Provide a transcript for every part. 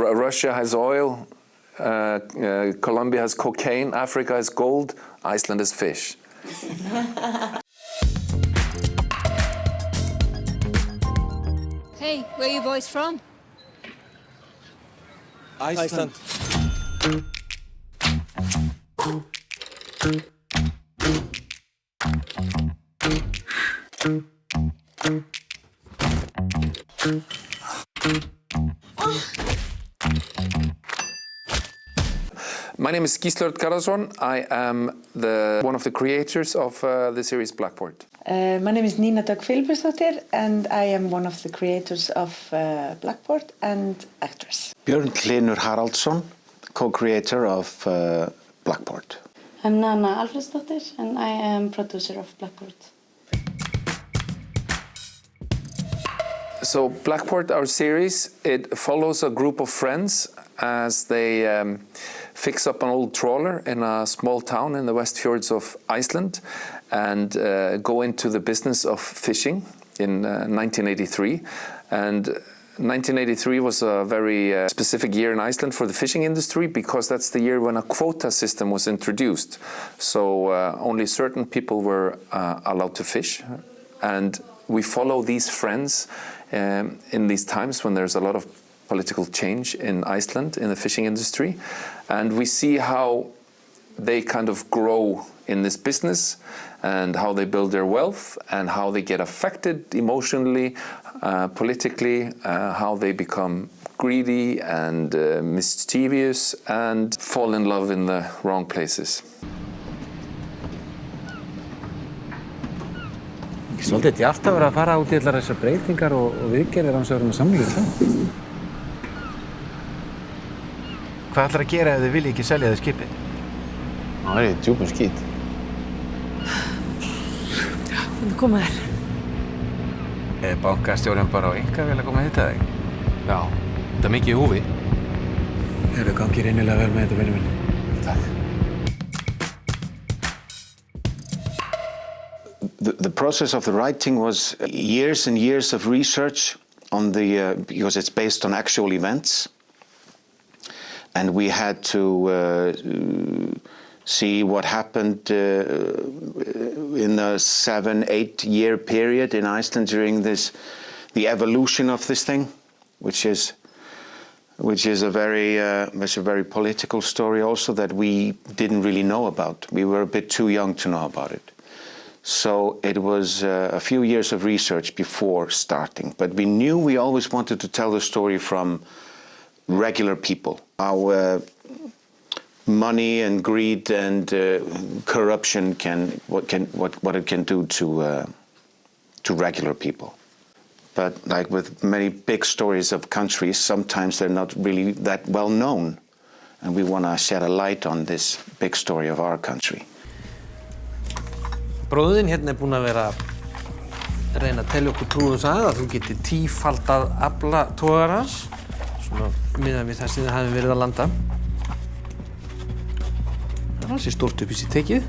Russia has oil, Colombia has cocaine, Africa has gold, Iceland has fish. Hey, where are you boys from? Iceland. My name is Gísli Garðarsson. I am one of the creators of the series Blackport. My name is Nína Dögg Filipusdóttir and I am one of the creators of Blackport and actress. Björn Hlynur Haraldsson, co-creator of Blackport. I'm Nana Alfredsdóttir and I am producer of Blackport. So Blackport, our series, it follows a group of friends as they fix up an old trawler in a small town in the West Fjords of Iceland and go into the business of fishing in 1983. And 1983 was a very specific year in Iceland for the fishing industry because that's the year when a quota system was introduced. So only certain people were allowed to fish. And we follow these friends in these times when there's a lot of political change in Iceland in the fishing industry, and we see how they kind of grow in this business and how they build their wealth and how they get affected emotionally, politically, how they become greedy and mischievous and fall in love in the wrong places. Svolítið djaft að vera að fara út í allar þessar breytingar og viðgerðir án þess að vera með samningu. Hvað ætlar að gera ef þið vilja ekki selja þið skipið? Það er í djúpum skít. Hvernig koma þér? Er bankastjórinn bara á einkavél að koma að hitta þig? Já, þetta er mikið í húfi. Eru gangið innilega vel með þetta, vinur minn. Takk. The process of the writing was years and years of research on because it's based on actual events. And we had to see what happened in a 7-8 year period in Iceland during the evolution of this thing, which is a very political story also that we didn't really know about. We were a bit too young to know about it. So it was a few years of research before starting, but we knew we always wanted to tell the story from regular people, how money and greed and corruption what it can do to regular people. But like with many big stories of countries, sometimes they're not really that well known, and we want to shed a light on this big story of our country. Bróðin hérna búinn að vera að reyna að telja okkur trú það að þú geti tífaldað afla togarans, svona miðað við það sem það hafi verið að landa. Það er ansi stórt upp í sér tekið.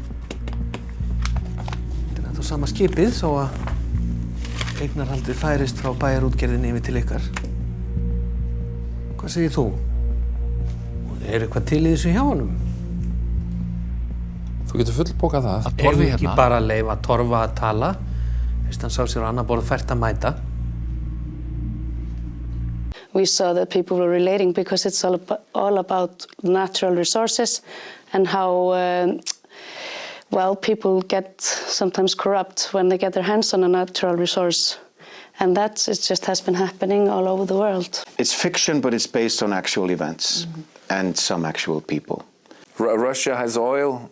Þetta er ennþá sama skipið, svo að eignarhaldið færist frá bæjarútgerðinni yfir til ykkar. Hvað segir þú? Er eitthvað til í þessu hjá honum? Þú getur fullbókað það. Ef við ekki bara leyfa Torfa að tala, fyrst hann sá sér á annað borð fært að mæta. We saw that people were relating because it's all about natural resources and how well people get sometimes corrupt when they get their hands on a natural resource. And that just has been happening all over the world. It's fiction, but it's based on actual events and some actual people. Russia has oil,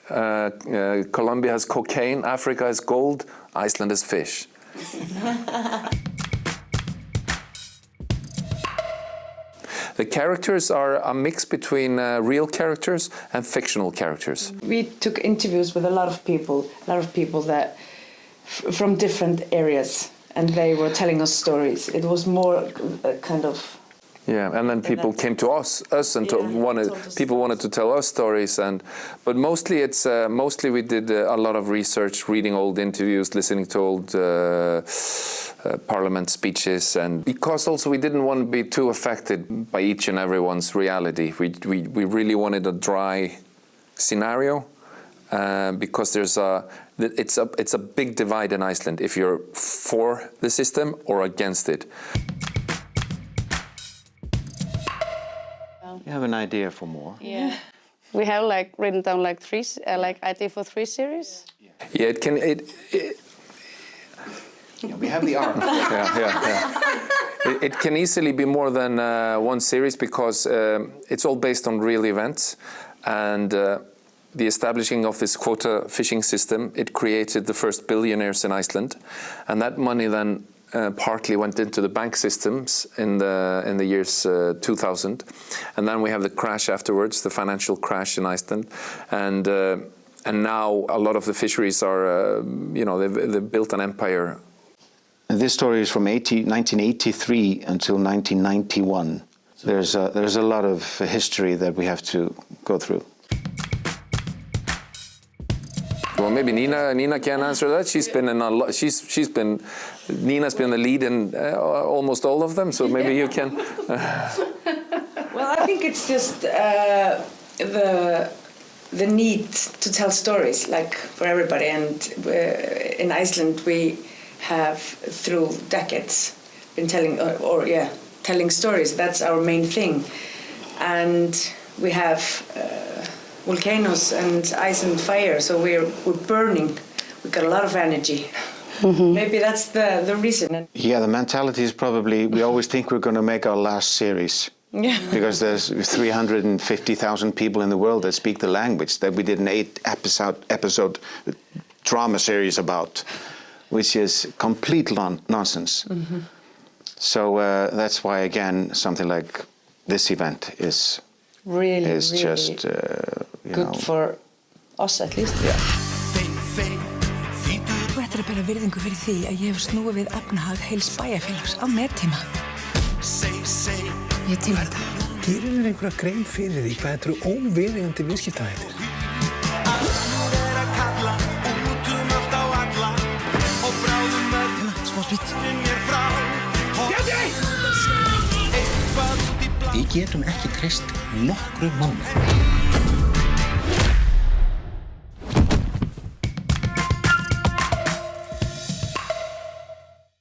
Colombia has cocaine, Africa has gold, Iceland has fish. The characters are a mix between real characters and fictional characters. We took interviews with a lot of people that from different areas, and they were telling us stories. It was more kind of. Yeah, and then people came to us and people wanted to tell us stories, but mostly mostly we did a lot of research, reading old interviews, listening to old parliament speeches, and because also we didn't want to be too affected by each and everyone's reality. We really wanted a dry scenario because it's a big divide in Iceland if you're for the system or against it. You have an idea for more? Yeah. We have like written down like idea for 3 series. Yeah, it can. We have the art. It can easily be more than one series because it's all based on real events, and the establishing of this quota fishing system, it created the first billionaires in Iceland, and that money then partly went into the bank systems in the years 2000, and then we have the crash afterwards, the financial crash in Iceland, and now a lot of the fisheries are, they've built an empire. And this story is from 1983 until 1991. There's a lot of history that we have to go through. Well, maybe Nina can answer that. She's been in a lot. Nina's been the lead in almost all of them. So maybe you can. Well, I think it's just the need to tell stories, like for everybody. And in Iceland, we have through decades been telling stories. That's our main thing, and we have volcanoes and ice and fire, so we're burning. We got a lot of energy. Mm-hmm. Maybe that's the reason. Yeah, the mentality is probably we always think we're going to make our last series. Yeah. Because there's 350,000 people in the world that speak the language that we did an 8-episode drama series about, which is complete nonsense. Mm-hmm. So that's why, again, something like this event is really just good for us at least. Yeah. Þú ættir að bera virðingu fyrir því að ég hef snúið við efnahag heils bæjarfélags á mettíma. Ég til þetta. Gerir þér einhverja grein fyrir því hvað þetta eru óviðeigandi viðskiptahættir? Smá spritt. Við getum ekki treyst nokkru manni.